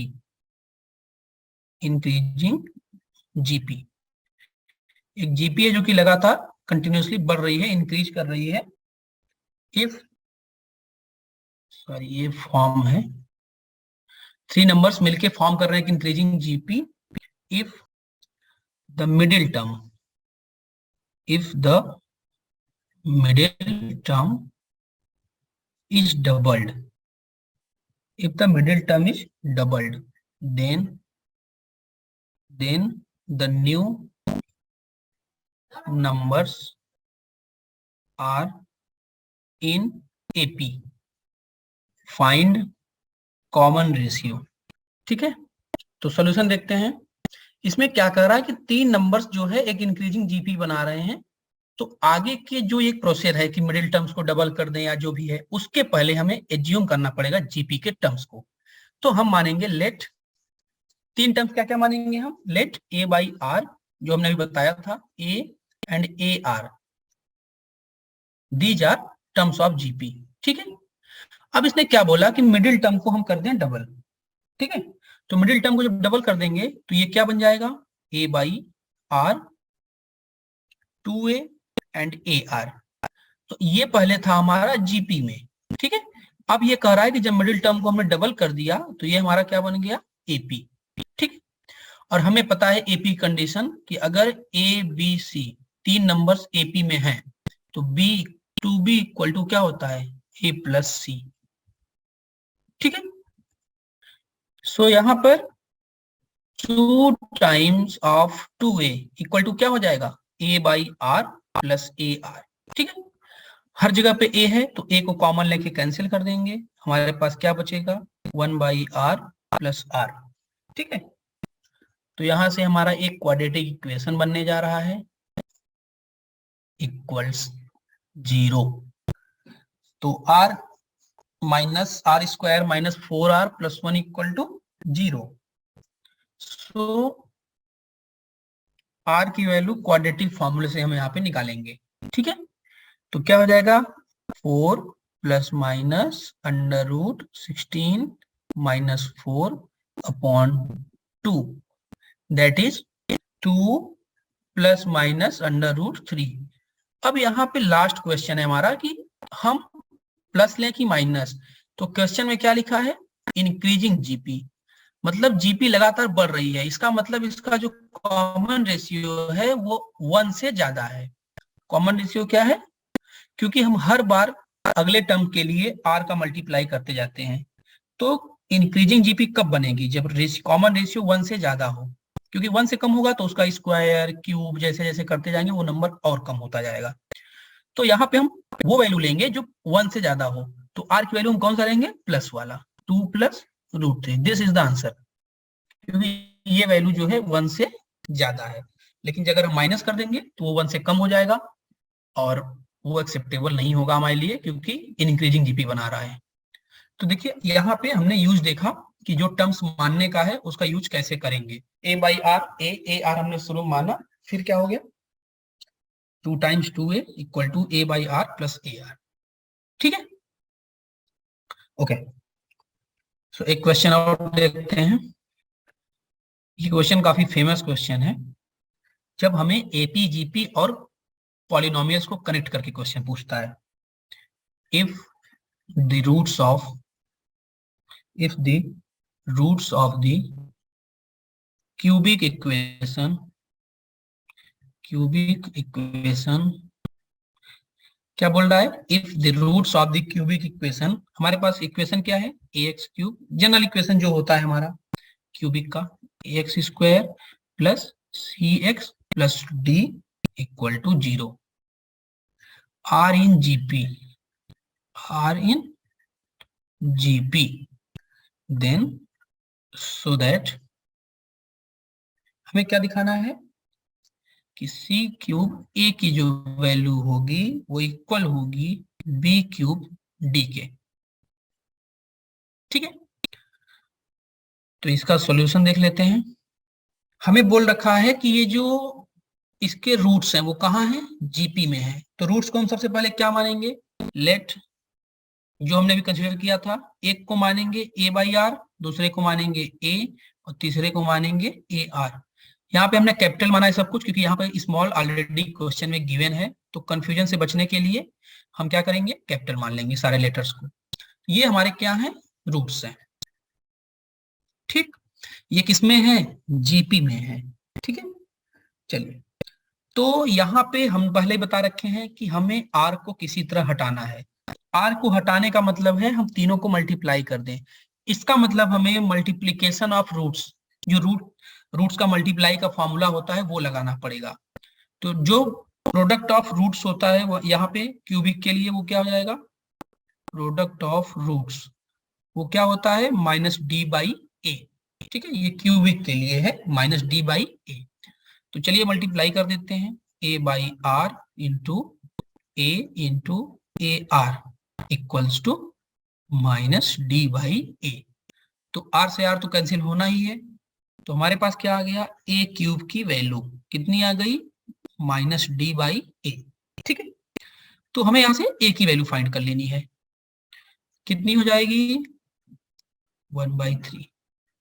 Speaker 1: एक जीपी है जो कि लगातार कंटिन्यूसली बढ़ रही है, इंक्रीज कर रही है। ये फॉर्म है, 3 नंबर्स मिलके फॉर्म कर रहे हैं एक increasing GP. If the middle term is doubled, if the middle term is doubled, then the new numbers are in AP, find common ratio। ठीक है, तो सॉल्यूशन देखते हैं। इसमें क्या कर रहा है कि 3 नंबर्स जो है एक इंक्रीजिंग जीपी बना रहे हैं, तो आगे के जो एक प्रोसेस है कि मिडिल टर्म्स को डबल कर दें या जो भी है, उसके पहले हमें एज्यूम करना पड़ेगा जीपी के टर्म्स को। तो हम मानेंगे लेट 3 टर्म्स क्या क्या मानेंगे हम, लेट ए बाई आर, जो हमने अभी बताया था, a and A r, these are terms of GP. ठीक है, अब इसने क्या बोला कि मिडिल टर्म को हम कर दें डबल। ठीक है, तो मिडिल टर्म को जब डबल कर देंगे तो ये क्या बन जाएगा, A by R, 2a and A R. तो ये पहले था हमारा जीपी में। ठीक है, अब ये कह रहा है कि जब मिडिल टर्म को हमने डबल कर दिया तो ये हमारा क्या बन गया, एपी। ठीक, और हमें पता है एपी कंडीशन कि अगर ए बी सी तीन नंबर्स एपी में हैं तो b two b equal to क्या होता है, ए प्लस सी। ठीक है, सो यहां पर 2 times of 2a equal to क्या हो जाएगा, A by are plus A R. ठीक है, हर जगह पे ए है तो ए को कॉमन लेके कैंसिल कर देंगे, हमारे पास क्या बचेगा, 1 बाई आर प्लस आर। ठीक है, तो यहां से हमारा एक क्वाड्रेटिक इक्वेशन बनने जा रहा है, इक्वल्स 0। तो r minus r square minus 4r plus 1 equal to 0। So r की वैल्यू क्वाड्रेटिक फॉर्मूले से हम यहाँ पे निकालेंगे। ठीक है, तो क्या हो जाएगा, 4 plus minus under root 16 minus 4 upon 2, that is 2 plus minus under root 3। अब यहाँ पे लास्ट क्वेश्चन है हमारा कि हम प्लस लें कि माइनस। तो क्वेश्चन में क्या लिखा है, इंक्रीजिंग जीपी, मतलब जीपी लगातार बढ़ रही है, इसका मतलब इसका जो कॉमन रेशियो है वो 1 से ज्यादा है। कॉमन रेशियो क्या है, क्योंकि हम हर बार अगले टर्म के लिए आर का मल्टीप्लाई करते जाते हैं, तो इंक्रीजिंग जीपी कब बनेगी, जब कॉमन रेशियो 1 से ज्यादा हो, क्योंकि 1 से कम होगा तो उसका स्क्वायर क्यूब जैसे जैसे करते जाएंगे वो नंबर और कम होता जाएगा। तो यहाँ पे हम वो वैल्यू लेंगे जो 1 से ज्यादा हो, तो आर की वैल्यू हम कौन सा लेंगे, प्लस वाला, 2 plus root 3। This is the answer, क्योंकि ये वैल्यू जो है 1 से ज्यादा है। लेकिन अगर हम माइनस कर देंगे तो वो 1 से कम हो जाएगा और वो एक्सेप्टेबल नहीं होगा हमारे लिए, क्योंकि इंक्रीजिंग जीपी बना रहा है। तो देखिए यहाँ पे हमने यूज देखा कि जो टर्म्स मानने का है उसका यूज कैसे करेंगे। A by are, A r हमने शुरू माना, फिर क्या हो गया, 2 times 2a equal to a by are plus A R. ठीक है, ओके। सो एक क्वेश्चन और देखते हैं। ये क्वेश्चन काफी फेमस क्वेश्चन है, जब हमें एपी जीपी और पॉलिनोमियल्स को कनेक्ट करके क्वेश्चन पूछता है। If the roots of the cubic equation क्या बोल रहा है, if the roots of the cubic equation, हमारे पास इक्वेशन क्या है, ax क्यूब, जनरल इक्वेशन जो होता है हमारा क्यूबिक का, ax square plus c x plus d equal to 0, are in GP, then so that हमें क्या दिखाना है कि सी क्यूब ए की जो वैल्यू होगी वो इक्वल होगी बी क्यूब डी के। ठीक है, तो इसका सॉल्यूशन देख लेते हैं। हमें बोल रखा है कि ये जो इसके रूट्स हैं वो कहाँ हैं, जीपी में है। तो रूट्स को हम सबसे पहले क्या मानेंगे, लेट, जो हमने भी कंसीडर किया था, एक को मानेंगे ए बाई आर, दूसरे को मानेंगे ए और तीसरे को मानेंगे ए आर। यहाँ पे हमने कैपिटल माना है सब कुछ, क्योंकि यहाँ पे स्मॉल ऑलरेडी क्वेश्चन में गिवन है, तो कंफ्यूजन से बचने के लिए हम क्या करेंगे, कैपिटल मान लेंगे सारे लेटर्स को। ये हमारे क्या है, रूट्स हैं। ठीक, ये किसमें है, जीपी में है। ठीक है, चलिए, तो यहाँ पे हम पहले बता रखे हैं कि हमें आर को किसी तरह हटाना है। आर को हटाने का मतलब है हम तीनों को मल्टीप्लाई कर दें। इसका मतलब हमें मल्टीप्लीकेशन ऑफ रूट्स, जो रूट्स का मल्टीप्लाई का फॉर्मूला होता है वो लगाना पड़ेगा। तो जो प्रोडक्ट ऑफ रूट्स होता है वो यहाँ पे क्यूबिक के लिए वो क्या हो जाएगा, प्रोडक्ट ऑफ रूट्स वो क्या होता है, माइनस डी बाई ए। ठीक है, ये क्यूबिक के लिए है माइनस डी बाई ए। तो चलिए मल्टीप्लाई कर देते हैं, A by R into A R equals to minus D by A. तो आर से आर तो कैंसिल होना ही है, तो हमारे पास क्या आ गया, ए क्यूब की वैल्यू कितनी आ गई, माइनस डी बाई ए। ठीक है, तो हमें यहां से ए की वैल्यू फाइंड कर लेनी है। कितनी हो जाएगी? 1/3।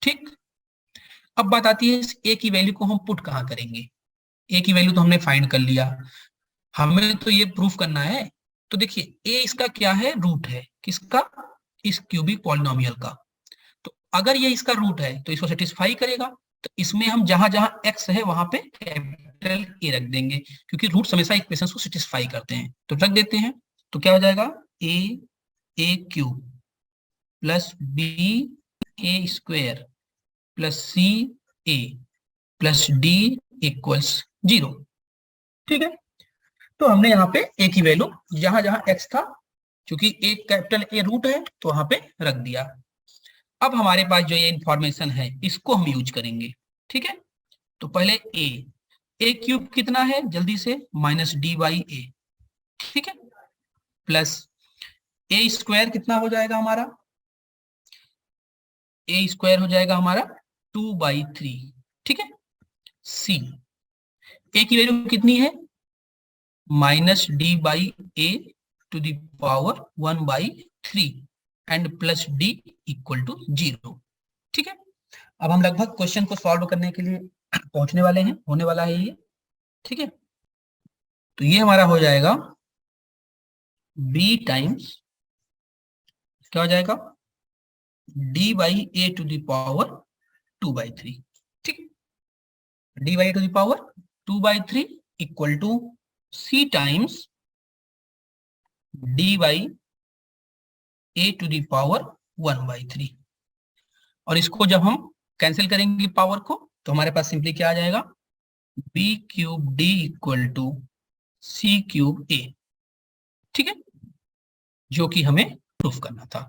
Speaker 1: ठीक, अब बात आती है इस ए की वैल्यू को हम पुट कहाँ करेंगे। ए की वैल्यू तो हमने फाइंड कर लिया, हमें तो ये प्रूफ करना है। तो देखिए ए इसका क्या है? रूट है। किसका? इस क्यूबिक पॉलिनोमियल का। तो अगर ये इसका रूट है तो इसको सेटिस्फाई करेगा। तो इसमें हम जहां जहां एक्स है वहां पे कैपिटल ए रख देंगे, क्योंकि रूट हमेशा इक्वेशन को सेटिस्फाई करते हैं। तो रख देते हैं, तो क्या हो जाएगा? ए क्यूब प्लस बी ए स्क्वायर प्लस सी ए प्लस डी इक्वल्स 0। ठीक है, तो हमने यहाँ पे ए की वैल्यू जहां जहां एक्स था, क्योंकि ए कैपिटल ए रूट है, तो वहां पे रख दिया। अब हमारे पास जो ये इंफॉर्मेशन है इसको हम यूज करेंगे। ठीक है, तो पहले ए क्यूब कितना है? जल्दी से माइनस डी बाई ए। ठीक है, प्लस ए स्क्वायर कितना हो जाएगा हमारा? ए स्क्वायर हो जाएगा हमारा 2/3। ठीक है, सी ए की वैल्यू कितनी है? Minus D by a to the power 1/3 and plus d equal to 0। ठीक है, अब हम लगभग क्वेश्चन को सॉल्व करने के लिए पहुंचने वाले हैं, होने वाला है ये। ठीक है, तो ये हमारा हो जाएगा बी टाइम्स क्या हो जाएगा? D by a to the power 2/3। ठीक है, d by to the power 2/3 equal to c times d by a to the power 1/3। और इसको जब हम कैंसिल करेंगे पावर को, तो हमारे पास सिंपली क्या आ जाएगा? B cube D equal to C cube A. ठीक है, जो कि हमें प्रूफ करना था।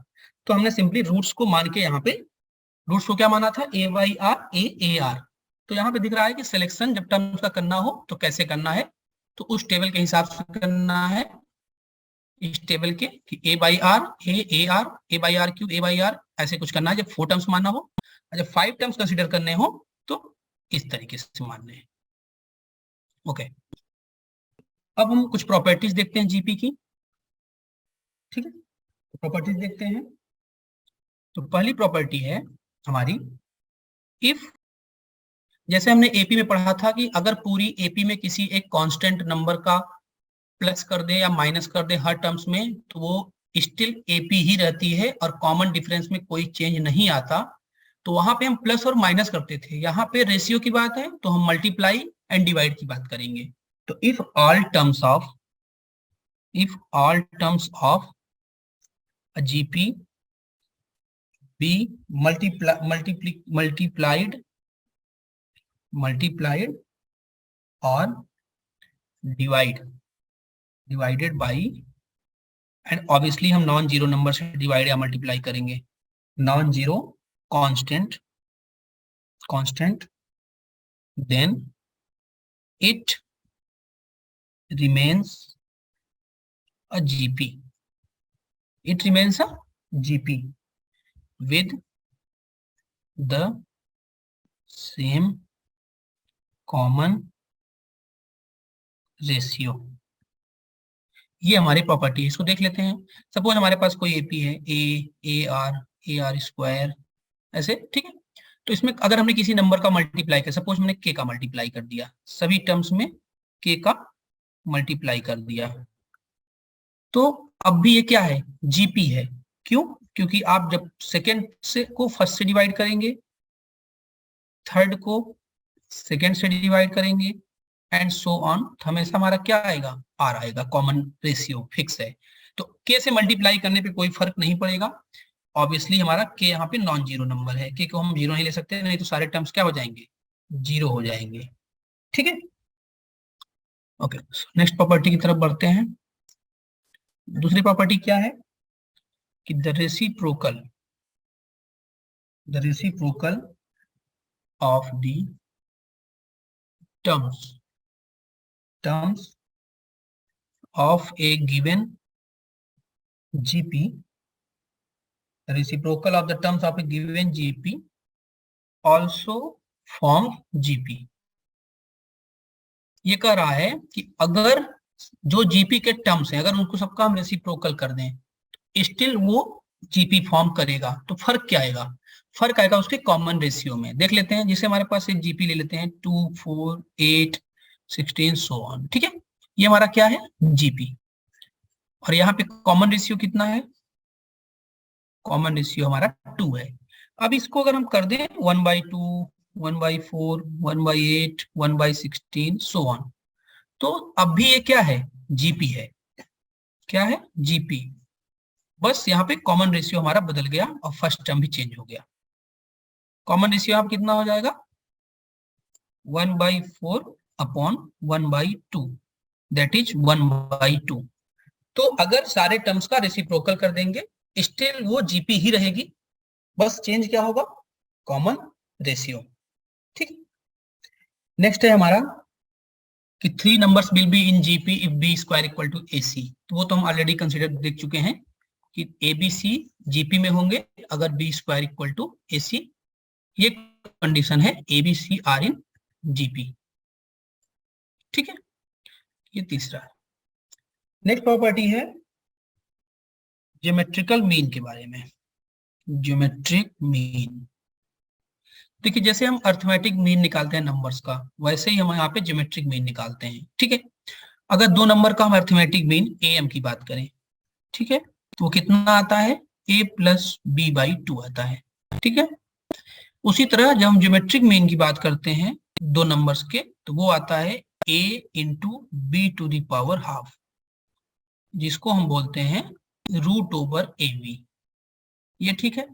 Speaker 1: तो हमने सिंपली रूट्स को मान के यहाँ पे रूट्स को क्या माना था? ए वाई आर ए आर। तो यहाँ पे दिख रहा है कि सिलेक्शन जब टर्म्स का करना हो तो कैसे करना है, तो उस टेबल के हिसाब से करना है। इस टेबल के कि A by R A R A by R cube A by R ऐसे कुछ करना है जब 4 टर्म्स मानना हो। और जब 5 टर्म्स कंसीडर करने हो तो इस तरीके से मानने हैं। ओके, अब हम कुछ प्रॉपर्टीज देखते हैं जीपी की। ठीक है, प्रॉपर्टीज देखते हैं। तो पहली प्रॉपर्टी है हमारी, इफ, जैसे हमने एपी में पढ़ा था कि अगर पूरी एपी में किसी एक कांस्टेंट नंबर का प्लस कर दे या माइनस कर दे हर टर्म्स में, तो वो स्टिल एपी ही रहती है और कॉमन डिफरेंस में कोई चेंज नहीं आता। तो वहां पे हम प्लस और माइनस करते थे, यहाँ पे रेशियो की बात है तो हम मल्टीप्लाई एंड डिवाइड की बात करेंगे। तो if all terms of a GP be multiplied or divided by, and obviously हम नॉन जीरो नंबर से डिवाइड या मल्टीप्लाई करेंगे, non zero constant, then it remains a GP. It remains a GP with the same common ratio. ये हमारी property है, इसको देख लेते हैं। सपोज हमारे पास कोई एपी है ए आर स्क्वायर ऐसे। ठीक है, तो इसमें अगर हमने किसी नंबर का मल्टीप्लाई किया, सपोज हमने के का मल्टीप्लाई कर दिया, सभी टर्म्स में के का मल्टीप्लाई कर दिया, तो अब भी ये क्या है? जीपी है। क्यों? क्योंकि आप जब सेकेंड से को फर्स्ट से डिवाइड करेंगे, थर्ड को सेकेंड से डिवाइड करेंगे एंड सो ऑन, हमेशा हमारा क्या आएगा? आर आएगा, कॉमन रेशियो फिक्स है। तो के से मल्टीप्लाई करने पे कोई फर्क नहीं पड़ेगा। ऑब्वियसली हमारा के यहाँ पे नॉन जीरो नंबर है, के को हम जीरो नहीं ले सकते, नहीं तो सारे टर्म्स क्या हो जाएंगे? जीरो हो जाएंगे। ठीक है, ओके, नेक्स्ट प्रॉपर्टी की तरफ बढ़ते हैं। दूसरी प्रॉपर्टी क्या है कि the reciprocal of the terms of a given GP, reciprocal of the terms of a given GP also form GP. ये कह रहा है कि अगर जो जीपी के टर्म्स हैं अगर उनको सबका हम रेसिप्रोकल कर दें स्टिल वो जीपी फॉर्म करेगा। तो फर्क क्या आएगा? फर्क आएगा उसके कॉमन रेशियो में। देख लेते हैं, जैसे हमारे पास एक जीपी ले लेते हैं 2, 4, 8, 16 सो ऑन। ठीक है, ये हमारा क्या है? जीपी। और यहाँ पे कॉमन रेशियो कितना है? कॉमन रेशियो हमारा 2 है। अब इसको अगर हम कर दें 1/2, 1/4, 1/8, 1/16 सो ऑन, तो अब भी ये क्या है? जीपी है। क्या है? जीपी। बस यहाँ पे कॉमन रेशियो हमारा बदल गया और फर्स्ट टर्म भी चेंज हो गया। कॉमन रेशियो आप कितना हो जाएगा? 1/4/1/2, दैट इज 1/2। तो अगर सारे टर्म्स का रेसिप्रोकल कर देंगे स्टिल वो जीपी ही रहेगी, बस चेंज क्या होगा? Common ratio. ठीक। नेक्स्ट है हमारा कि 3 numbers will be in GP if b square equal to AC। तो वो तो हम ऑलरेडी कंसिडर देख चुके हैं कि ABC जीपी में होंगे अगर b square equal to AC। ये कंडीशन है ABC आर इन जीपी। ठीक है, ये तीसरा है। नेक्स्ट प्रॉपर्टी है ज्योमेट्रिकल मीन के बारे में। ज्योमेट्रिक मीन, देखिए जैसे हम अर्थमेटिक मीन निकालते हैं नंबर्स का, वैसे ही हम यहाँ पे ज्योमेट्रिक मीन निकालते हैं। ठीक है, अगर 2 नंबर का हम अर्थमेटिक मीन AM की बात करें, ठीक है, तो वो कितना आता है? A+B/2 आता है। ठीक है, उसी तरह जब हम ज्योमेट्रिक मीन की बात करते हैं 2 नंबर्स के, तो वो आता है A × B⁻², जिसको हम बोलते हैं √/AB। ये ठीक है,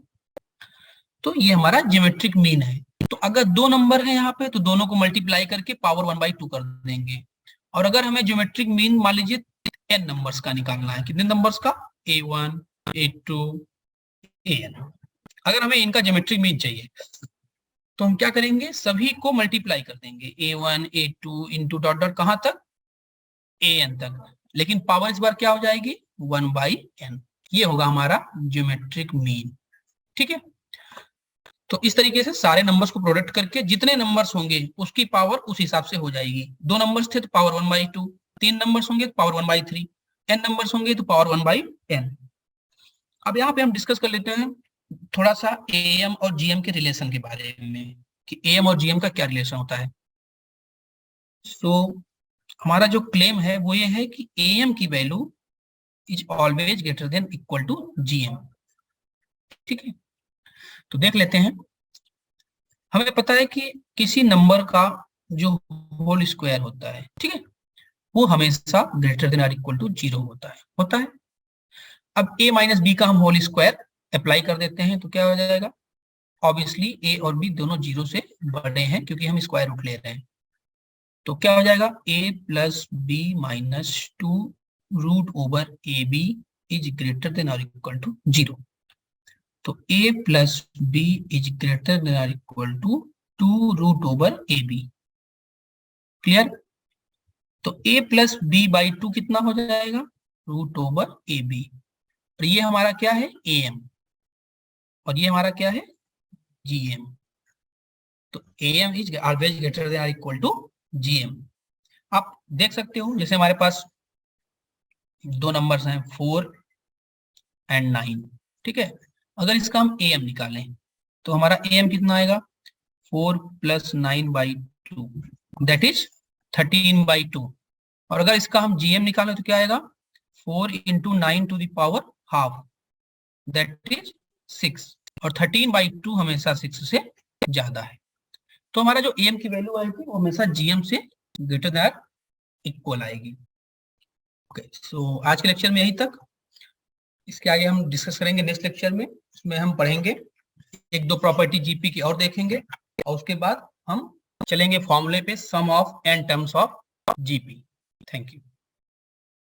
Speaker 1: तो ये हमारा ज्योमेट्रिक मीन है। तो अगर 2 नंबर है यहाँ पे तो दोनों को मल्टीप्लाई करके पावर 1/2 कर देंगे। और अगर हमें ज्योमेट्रिक मीन मान लीजिए n नंबर्स का निकालना है, कितने नंबर्स का? A1, A2, AN। अगर हमें इनका ज्योमेट्रिक मीन चाहिए तो हम क्या करेंगे? सभी को मल्टीप्लाई कर देंगे, A1, A2 into dot dot कहां तक? AN तक। लेकिन पावर इस बार क्या हो जाएगी? 1/n। ये होगा हमारा ज्योमेट्रिक मीन। ठीक है, तो इस तरीके से सारे नंबर्स को प्रोडक्ट करके जितने नंबर्स होंगे उसकी पावर उस हिसाब से हो जाएगी। 2 नंबर्स थे तो पावर 1/2, 3 नंबर्स होंगे तो पावर 1/3, n नंबर्स होंगे तो पावर 1/n। अब यहाँ पे हम डिस्कस कर लेते हैं थोड़ा सा AM और GM के रिलेशन के बारे में कि AM और GM का क्या रिलेशन होता है। तो हमारा जो क्लेम है वो ये है कि AM की value is always greater than equal to GM। ठीक है, तो देख लेते हैं। हमें पता है कि किसी नंबर का जो होल स्क्वायर होता है, ठीक है, वो हमेशा ग्रेटर देन और इक्वल टू 0 होता है। अब A - B का हम होल स्क्वायर अप्लाई कर देते हैं तो क्या हो जाएगा? ऑब्वियसली A और B दोनों 0 से बड़े हैं क्योंकि हम स्क्वायर रूट ले रहे हैं। तो क्या हो जाएगा? A+B-2√/AB इज ग्रेटर देन और इक्वल टू 0। तो A+B इज ग्रेटर देन और इक्वल टू 2√/AB। क्लियर? तो A+B/2 कितना हो जाएगा? √/AB। और ये हमारा क्या है? AM। और ये हमारा क्या है? GM। तो AM is always greater then और इक्वल टू GM। आप देख सकते हो जैसे हमारे पास 2 नंबर्स हैं 4 और 9। ठीक है, अगर इसका हम AM निकालें तो हमारा AM कितना आएगा? 4 + 9/2 दैट इज 13/2। और अगर इसका हम GM निकालें तो क्या आएगा? 4 × 9⁻½ दैट इज 6। और 13/2 हमेशा 6 से ज्यादा है। तो हमारा जो AM की वैल्यू आएगी वो हमेशा GM से ग्रेटर देन इक्वल आएगी। ओके, सो आज के लेक्चर में यही तक। इसके आगे हम डिस्कस करेंगे नेक्स्ट लेक्चर में। उसमें हम पढ़ेंगे 1-2 प्रॉपर्टी जीपी की और देखेंगे और उसके बाद हम चलेंगे फॉर्मूले पे, sum of n terms of GP. Thank you.